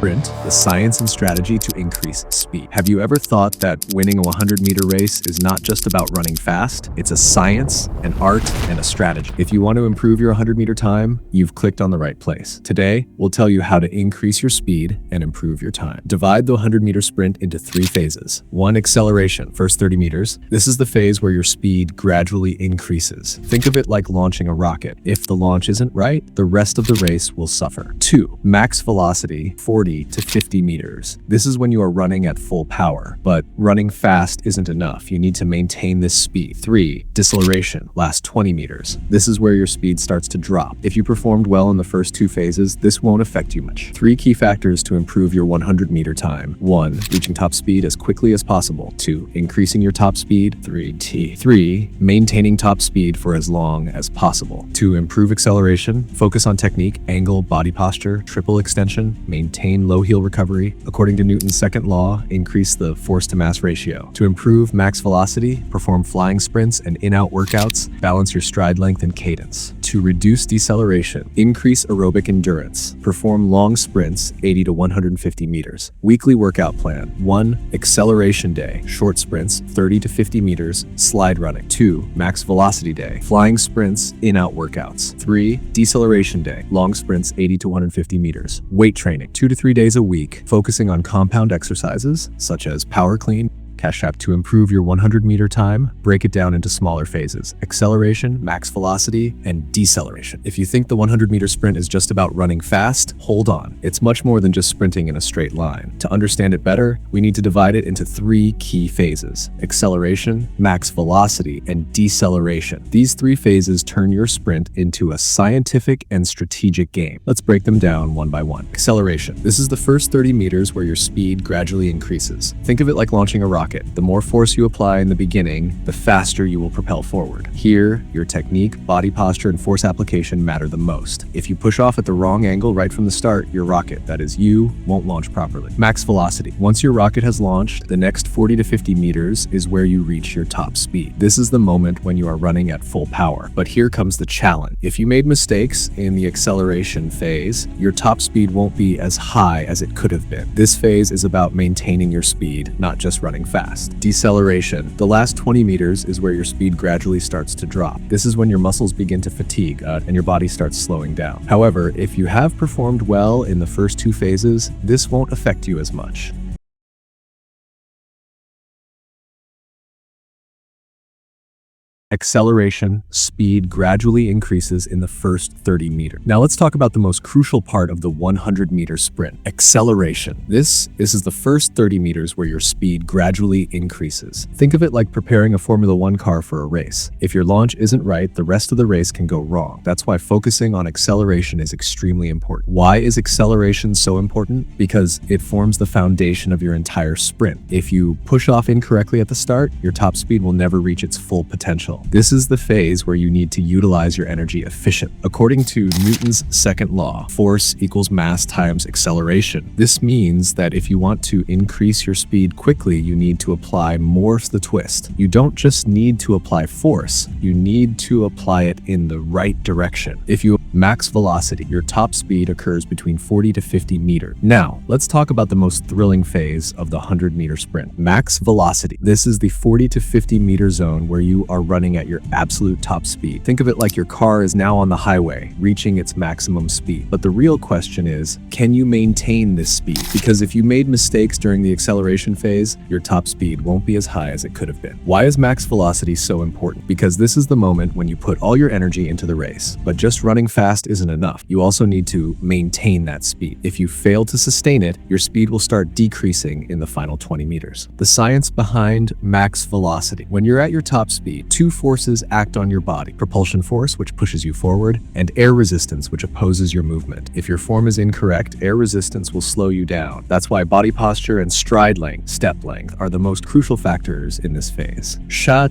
Sprint, the science and strategy to increase speed. Have you ever thought that winning a 100-meter race is not just about running fast? It's a science, an art, and a strategy. If you want to improve your 100-meter time, you've clicked on the right place. Today, we'll tell you how to increase your speed and improve your time. Divide the 100-meter sprint into 3 phases. 1. Acceleration, first 30 meters. This is the phase where your speed gradually increases. Think of it like launching a rocket. If the launch isn't right, the rest of the race will suffer. 2. Max velocity, 40 to 50 meters. This is when you are running at full power, but running fast isn't enough. You need to maintain this speed. 3. Deceleration, last 20 meters. This is where your speed starts to drop. If you performed well in the first 2 phases, this won't affect you much. 3 key factors to improve your 100-meter time. 1. Reaching top speed as quickly as possible. 2. Increasing your top speed. 3. Maintaining top speed for as long as possible. To improve acceleration, focus on technique, angle, body posture, triple extension, maintain low heel recovery. According to Newton's second law, increase the force to mass ratio. To improve max velocity, perform flying sprints and in-out workouts, balance your stride length and cadence. To reduce deceleration, increase aerobic endurance, perform long sprints 80 to 150 meters. Weekly workout plan. 1. Acceleration day, short sprints 30 to 50 meters, slide running. 2. Max velocity day, flying sprints, in-out workouts. 3. Deceleration day, long sprints 80 to 150 meters. Weight training, 2 to 3 days a week, focusing on compound exercises such as power clean, Cash App. To improve your 100-meter time, break it down into smaller phases: acceleration, max velocity, and deceleration. If you think the 100-meter sprint is just about running fast, hold on. It's much more than just sprinting in a straight line. To understand it better, we need to divide it into 3 key phases: acceleration, max velocity, and deceleration. These 3 phases turn your sprint into a scientific and strategic game. Let's break them down one by one. Acceleration. This is the first 30 meters where your speed gradually increases. Think of it like launching a rocket. The more force you apply in the beginning, the faster you will propel forward. Here, your technique, body posture, and force application matter the most. If you push off at the wrong angle right from the start, your rocket, that is you, won't launch properly. Max velocity. Once your rocket has launched, the next 40 to 50 meters is where you reach your top speed. This is the moment when you are running at full power. But here comes the challenge. If you made mistakes in the acceleration phase, your top speed won't be as high as it could have been. This phase is about maintaining your speed, not just running fast. Deceleration. The last 20 meters is where your speed gradually starts to drop. This is when your muscles begin to fatigue and your body starts slowing down. However, if you have performed well in the first 2 phases, this won't affect you as much. Acceleration, speed gradually increases in the first 30 meters. Now let's talk about the most crucial part of the 100-meter sprint: acceleration. This is the first 30 meters where your speed gradually increases. Think of it like preparing a Formula 1 car for a race. If your launch isn't right, the rest of the race can go wrong. That's why focusing on acceleration is extremely important. Why is acceleration so important? Because it forms the foundation of your entire sprint. If you push off incorrectly at the start, your top speed will never reach its full potential. This is the phase where you need to utilize your energy efficiently. According to Newton's second law, force equals mass times acceleration. This means that if you want to increase your speed quickly, you need to apply more of the twist. You don't just need to apply force, you need to apply it in the right direction. If you max velocity, your top speed occurs between 40 to 50 meters. Now, let's talk about the most thrilling phase of the 100-meter sprint: max velocity. This is the 40 to 50 meter zone where you are running at your absolute top speed. Think of it like your car is now on the highway, reaching its maximum speed. But the real question is, can you maintain this speed? Because if you made mistakes during the acceleration phase, your top speed won't be as high as it could have been. Why is max velocity so important? Because this is the moment when you put all your energy into the race. But just running fast isn't enough. You also need to maintain that speed. If you fail to sustain it, your speed will start decreasing in the final 20 meters. The science behind max velocity. When you're at your top speed, 2 forces act on your body: propulsion force, which pushes you forward, and air resistance, which opposes your movement. If your form is incorrect, air resistance will slow you down. That's why body posture and stride length, step length, are the most crucial factors in this phase.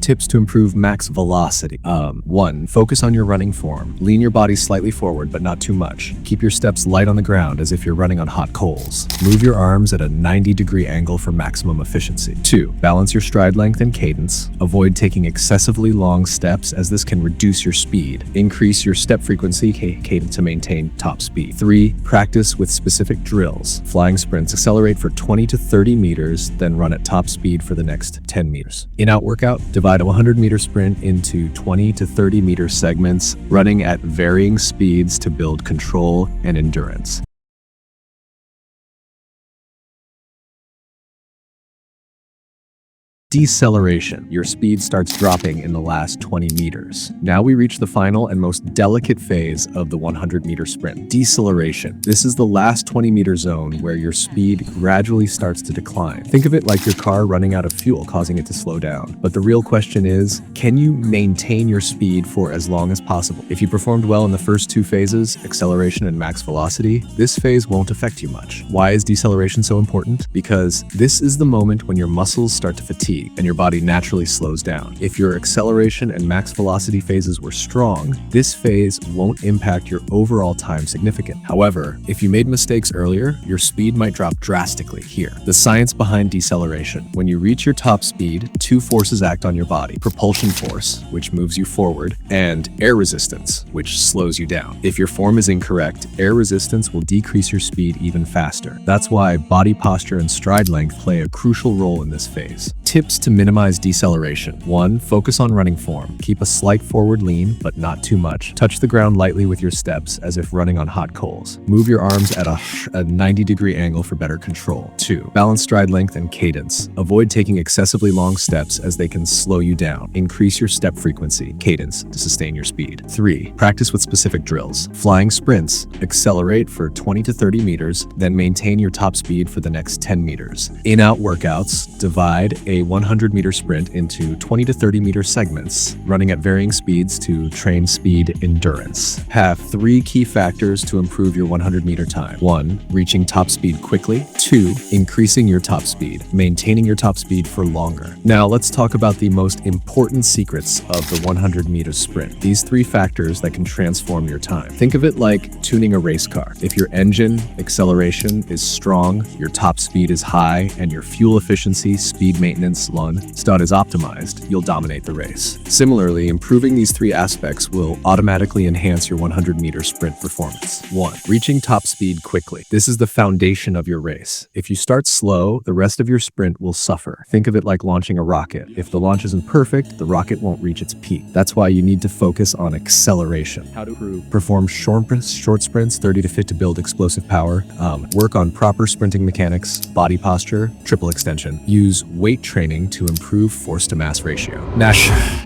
Tips to improve max velocity. 1. Focus on your running form. Lean your body slightly forward, but not too much. Keep your steps light on the ground as if you're running on hot coals. Move your arms at a 90-degree angle for maximum efficiency. 2. Balance your stride length and cadence. Avoid taking excessively excessively long steps, as this can reduce your speed. Increase your step frequency, cadence, to maintain top speed. 3. Practice with specific drills. Flying sprints. Accelerate for 20 to 30 meters, then run at top speed for the next 10 meters. In-out workout. Divide a 100-meter sprint into 20 to 30-meter segments, running at varying speeds to build control and endurance. Deceleration. Your speed starts dropping in the last 20 meters. Now we reach the final and most delicate phase of the 100-meter sprint. Deceleration. This is the last 20-meter zone where your speed gradually starts to decline. Think of it like your car running out of fuel, causing it to slow down. But the real question is, can you maintain your speed for as long as possible? If you performed well in the first two phases, acceleration and max velocity, this phase won't affect you much. Why is deceleration so important? Because this is the moment when your muscles start to fatigue and your body naturally slows down. If your acceleration and max velocity phases were strong, this phase won't impact your overall time significantly. However, if you made mistakes earlier, your speed might drop drastically here. The science behind deceleration. When you reach your top speed, two forces act on your body: propulsion force, which moves you forward, and air resistance, which slows you down. If your form is incorrect, air resistance will decrease your speed even faster. That's why body posture and stride length play a crucial role in this phase. Tips to minimize deceleration. 1. Focus on running form. Keep a slight forward lean, but not too much. Touch the ground lightly with your steps as if running on hot coals. Move your arms at a 90-degree angle for better control. 2. Balance stride length and cadence. Avoid taking excessively long steps, as they can slow you down. Increase your step frequency, cadence, to sustain your speed. 3. Practice with specific drills. Flying sprints. Accelerate for 20 to 30 meters, then maintain your top speed for the next 10 meters. In-out workouts. Divide a 100-meter sprint into 20 to 30-meter segments, running at varying speeds to train speed endurance. Have 3 key factors to improve your 100-meter time. 1. Reaching top speed quickly. 2. Increasing your top speed. Maintaining your top speed for longer. Now let's talk about the most important secrets of the 100-meter sprint. These 3 factors that can transform your time. Think of it like tuning a race car. If your engine acceleration is strong, your top speed is high, and your fuel efficiency, speed maintenance, stud is optimized, you'll dominate the race. Similarly, improving these 3 aspects will automatically enhance your 100-meter sprint performance. 1. Reaching top speed quickly. This is the foundation of your race. If you start slow, the rest of your sprint will suffer. Think of it like launching a rocket. If the launch isn't perfect, the rocket won't reach its peak. That's why you need to focus on acceleration. How to improve? Perform short sprints, 30 to 50, to build explosive power. Work on proper sprinting mechanics, body posture, triple extension. Use weight training to improve force to mass ratio.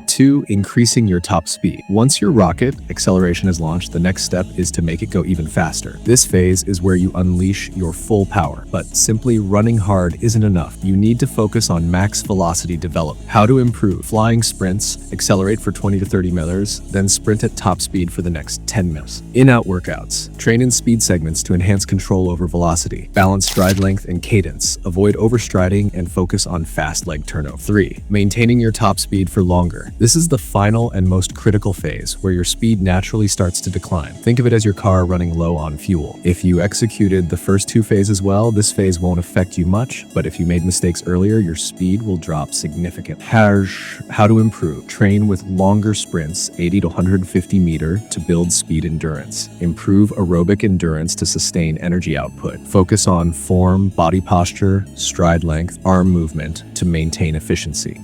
2. Increasing your top speed. Once your rocket acceleration is launched, the next step is to make it go even faster. This phase is where you unleash your full power, but simply running hard isn't enough. You need to focus on max velocity development. How to improve? Flying sprints. Accelerate for 20 to 30 meters, then sprint at top speed for the next 10 minutes. In-out workouts. Train in speed segments to enhance control over velocity. Balance stride length and cadence. Avoid overstriding and focus on fast leg turnover. 3. Maintaining your top speed for longer. This is the final and most critical phase, where your speed naturally starts to decline. Think of it as your car running low on fuel. If you executed the first 2 phases well, this phase won't affect you much, but if you made mistakes earlier, your speed will drop significantly. How to improve? Train with longer sprints, 80 to 150 meter, to build speed endurance. Improve aerobic endurance to sustain energy output. Focus on form, body posture, stride length, arm movement to maintain efficiency.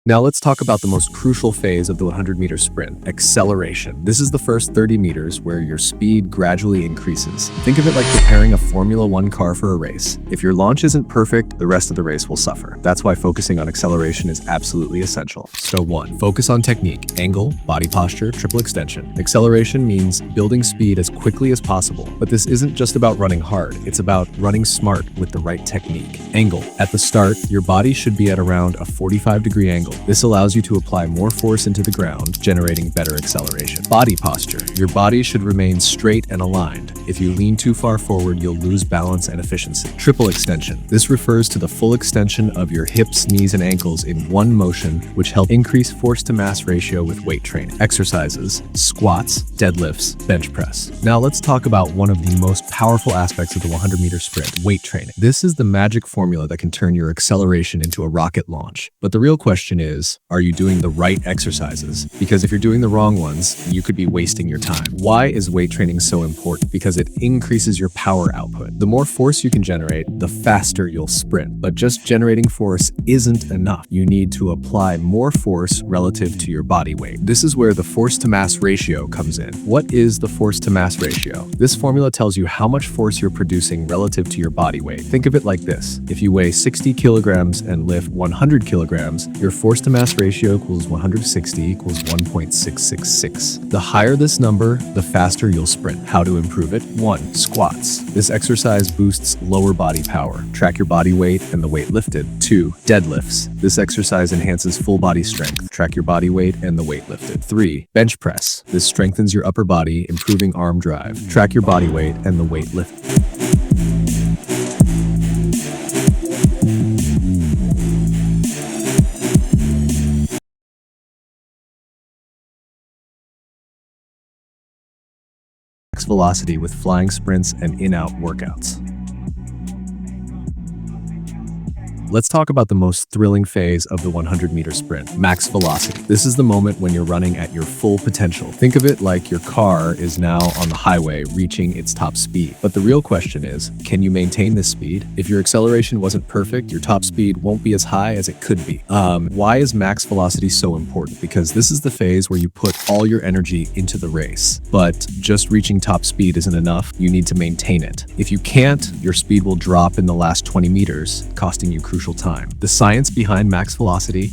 Now let's talk about the most crucial phase of the 100-meter sprint, acceleration. This is the first 30 meters where your speed gradually increases. Think of it like preparing a Formula 1 car for a race. If your launch isn't perfect, the rest of the race will suffer. That's why focusing on acceleration is absolutely essential. So 1. Focus on technique, angle, body posture, triple extension. Acceleration means building speed as quickly as possible, but this isn't just about running hard. It's about running smart with the right technique. Angle. At the start, your body should be at around a 45-degree angle. This allows you to apply more force into the ground, generating better acceleration. Body posture. Your body should remain straight and aligned. If you lean too far forward, you'll lose balance and efficiency. Triple extension. This refers to the full extension of your hips, knees, and ankles in one motion, which helps increase force to mass ratio with weight training. Exercises: squats, deadlifts, bench press. Now let's talk about one of the most powerful aspects of the 100-meter sprint, weight training. This is the magic formula that can turn your acceleration into a rocket launch. But the real question is, are you doing the right exercises? Because if you're doing the wrong ones, you could be wasting your time. Why is weight training so important? Because it increases your power output. The more force you can generate, the faster you'll sprint. But just generating force isn't enough. You need to apply more force relative to your body weight. This is where the force to mass ratio comes in. What is the force to mass ratio? This formula tells you how much force you're producing relative to your body weight. Think of it like this. If you weigh 60 kilograms and lift 100 kilograms, your force to mass ratio equals 160 equals 1.666. The higher this number, the faster you'll sprint. How to improve it? 1. Squats. This exercise boosts lower body power. Track your body weight and the weight lifted. 2. Deadlifts. This exercise enhances full body strength. Track your body weight and the weight lifted. 3. Bench press. This strengthens your upper body, improving arm drive. Track your body weight and the weight lifted. Velocity with flying sprints and in-out workouts. Let's talk about the most thrilling phase of the 100-meter sprint, max velocity. This is the moment when you're running at your full potential. Think of it like your car is now on the highway reaching its top speed. But the real question is, can you maintain this speed? If your acceleration wasn't perfect, your top speed won't be as high as it could be. Why is max velocity so important? Because this is the phase where you put all your energy into the race. But just reaching top speed isn't enough. You need to maintain it. If you can't, your speed will drop in the last 20 meters, costing you crucial time. The science behind max velocity: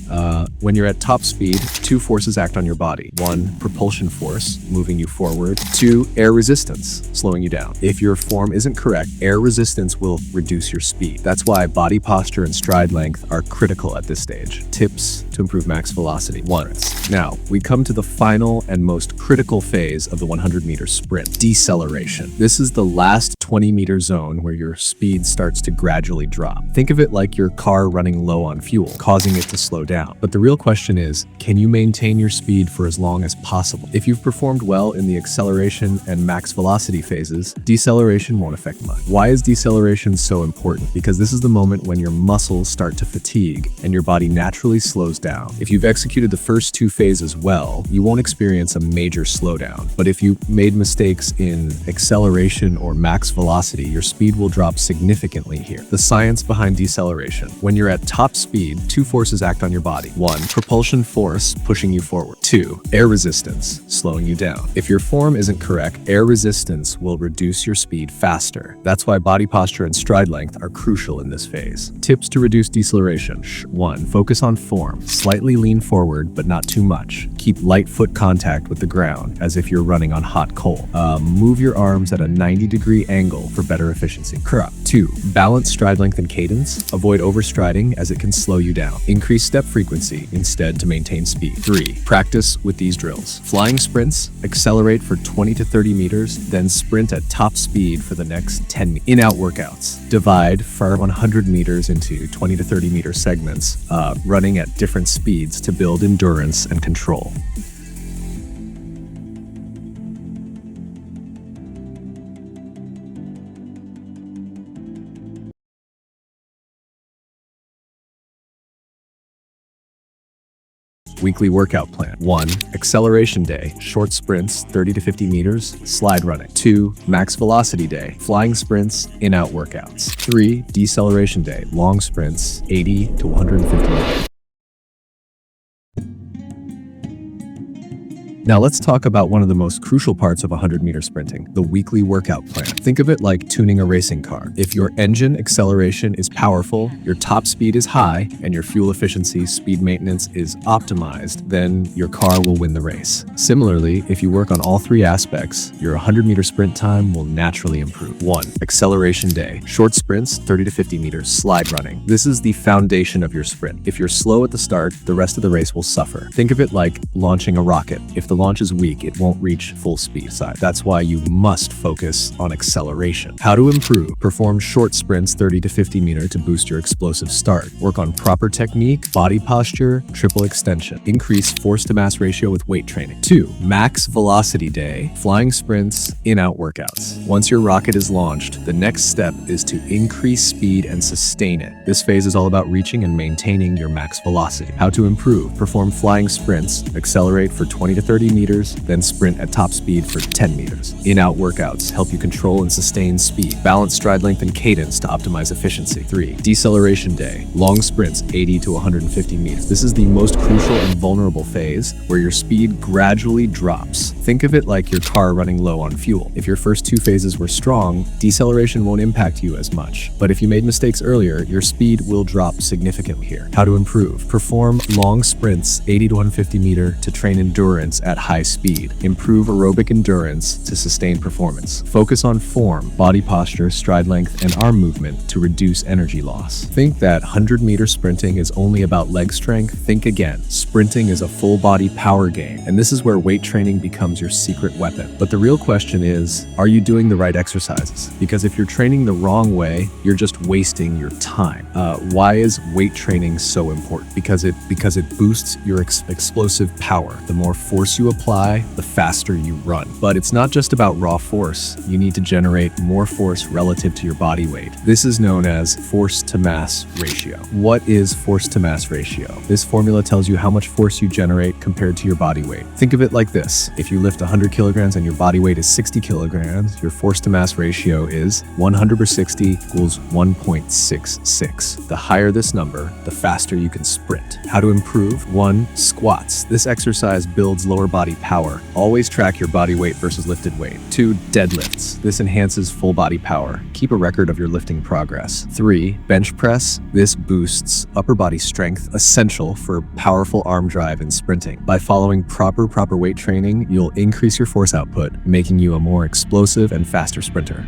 when you're at top speed, 2 forces act on your body. 1, propulsion force, moving you forward. 2, air resistance, slowing you down. If your form isn't correct, air resistance will reduce your speed. That's why body posture and stride length are critical at this stage. Tips to improve max velocity. 1. Now, we come to the final and most critical phase of the 100-meter sprint, deceleration. This is the last 20-meter zone where your speed starts to gradually drop. Think of it like your car running low on fuel, causing it to slow down. But the real question is, can you maintain your speed for as long as possible? If you've performed well in the acceleration and max velocity phases, deceleration won't affect much. Why is deceleration so important? Because this is the moment when your muscles start to fatigue and your body naturally slows down. If you've executed the first 2 phases well, you won't experience a major slowdown. But if you made mistakes in acceleration or max velocity, your speed will drop significantly here. The science behind deceleration. When you're at top speed, 2 forces act on your body. 1, propulsion force, pushing you forward. 2, air resistance, slowing you down. If your form isn't correct, air resistance will reduce your speed faster. That's why body posture and stride length are crucial in this phase. Tips to reduce deceleration. 1, focus on form. Slightly lean forward, but not too much. Keep light foot contact with the ground, as if you're running on hot coal. Move your arms at a 90-degree angle for better efficiency. 2, balance stride length and cadence. Avoid overstriding, as it can slow you down. Increase step frequency instead to maintain speed. 3, practice with these drills. Flying sprints, accelerate for 20 to 30 meters, then sprint at top speed for the next 10 in-out workouts. Divide for 100 meters into 20 to 30 meter segments, running at different speeds to build endurance and control. Weekly workout plan. 1, acceleration day, short sprints, 30 to 50 meters, slide running. 2, max velocity day, flying sprints, in-out workouts. 3, deceleration day, long sprints, 80 to 150 meters. Now let's talk about one of the most crucial parts of 100-meter sprinting, the weekly workout plan. Think of it like tuning a racing car. If your engine acceleration is powerful, your top speed is high, and your fuel efficiency, speed maintenance is optimized, then your car will win the race. Similarly, if you work on all 3 aspects, your 100-meter sprint time will naturally improve. 1, acceleration day, short sprints, 30 to 50 meters, slide running. This is the foundation of your sprint. If you're slow at the start, the rest of the race will suffer. Think of it like launching a rocket. If the launch is weak, it won't reach full speed. That's why you must focus on acceleration. How to improve? Perform short sprints 30 to 50 meter to boost your explosive start. Work on proper technique, body posture, triple extension. Increase force to mass ratio with weight training. 2. Max velocity day, flying sprints, in-out workouts. Once your rocket is launched, the next step is to increase speed and sustain it. This phase is all about reaching and maintaining your max velocity. How to improve? Perform flying sprints, accelerate for 20 to 30 meters, then sprint at top speed for 10 meters. In-out workouts help you control and sustain speed. Balance stride length and cadence to optimize efficiency. 3. Deceleration day, long sprints 80 to 150 meters. This is the most crucial and vulnerable phase where your speed gradually drops. Think of it like your car running low on fuel. If your first 2 phases were strong, deceleration won't impact you as much. But if you made mistakes earlier, your speed will drop significantly here. How to improve? Perform long sprints 80 to 150 meter to train endurance at high speed. Improve aerobic endurance to sustain performance. Focus on form, body posture, stride length, and arm movement to reduce energy loss. Think that 100-meter sprinting is only about leg strength? Think again. Sprinting is a full-body power game, and this is where weight training becomes your secret weapon. But the real question is, are you doing the right exercises? Because if you're training the wrong way, you're just wasting your time. Why is weight training so important? Because it boosts your explosive power. The more force you apply, the faster you run. But it's not just about raw force. You need to generate more force relative to your body weight. This is known as force to mass ratio. What is force to mass ratio? This formula tells you how much force you generate compared to your body weight. Think of it like this. If you lift 100 kilograms and your body weight is 60 kilograms, your force to mass ratio is 100 over 60 equals 1.66. The higher this number, the faster you can sprint. How to improve? 1. Squats. This exercise builds lower body power. Always track your body weight versus lifted weight. 2. Deadlifts. This enhances full body power. Keep a record of your lifting progress. 3. Bench press. This boosts upper body strength, essential for powerful arm drive and sprinting. By following proper weight training, you'll increase your force output, making you a more explosive and faster sprinter.